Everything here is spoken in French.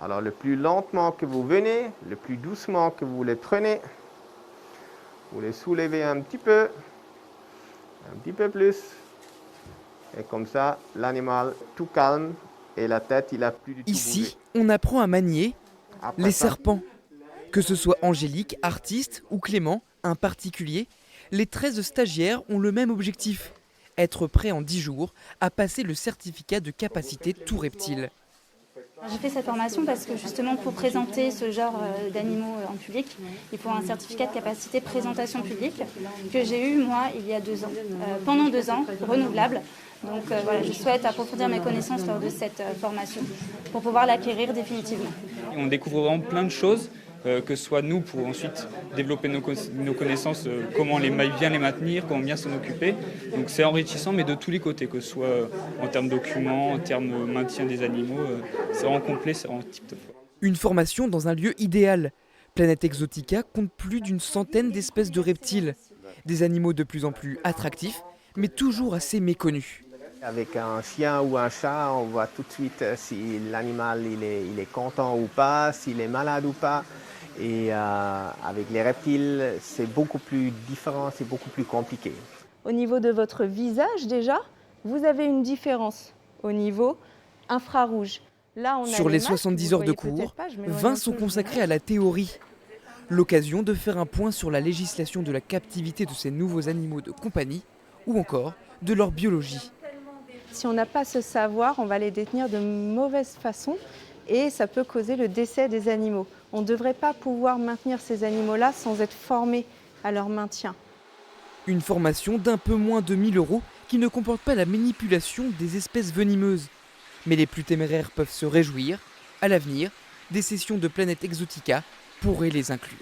Alors le plus lentement que vous venez, le plus doucement que vous les prenez, vous les soulevez un petit peu plus. Et comme ça, l'animal tout calme et la tête, il a plus du tout bougé. Ici, on apprend à manier Après les ça, serpents. Que ce soit Angélique, artiste, ou Clément, un particulier, les 13 stagiaires ont le même objectif, être prêts en 10 jours à passer le certificat de capacité tout reptile. J'ai fait cette formation parce que justement pour présenter ce genre d'animaux en public, il faut un certificat de capacité présentation publique que j'ai eu moi il y a 2 ans, pendant 2 ans, renouvelable. Donc voilà, je souhaite approfondir mes connaissances lors de cette formation pour pouvoir l'acquérir définitivement. On découvre vraiment plein de choses, que ce soit nous pour ensuite développer nos connaissances, comment bien les maintenir, comment bien s'en occuper. Donc c'est enrichissant, mais de tous les côtés, que ce soit en termes documents, en termes de maintien des animaux, c'est vraiment complet, c'est vraiment tip-top. Une formation dans un lieu idéal. Planète Exotica compte plus d'une centaine d'espèces de reptiles. Des animaux de plus en plus attractifs, mais toujours assez méconnus. avec un chien ou un chat, on voit tout de suite si l'animal il est content ou pas, s'il est malade ou pas. Et avec les reptiles, c'est beaucoup plus différent, c'est beaucoup plus compliqué. Au niveau de votre visage déjà, vous avez une différence au niveau infrarouge. Là, on a Sur les masques, 70 vous heures de voyez peut-être cours, pas, je m'éloigne 20 un sont peu, consacrés à la théorie. L'occasion de faire un point sur la législation de la captivité de ces nouveaux animaux de compagnie ou encore de leur biologie. Si on n'a pas ce savoir, on va les détenir de mauvaise façon et ça peut causer le décès des animaux. On ne devrait pas pouvoir maintenir ces animaux-là sans être formés à leur maintien. Une formation d'un peu moins de 1 000 € qui ne comporte pas la manipulation des espèces venimeuses. Mais les plus téméraires peuvent se réjouir. À l'avenir, des sessions de Planète Exotica pourraient les inclure.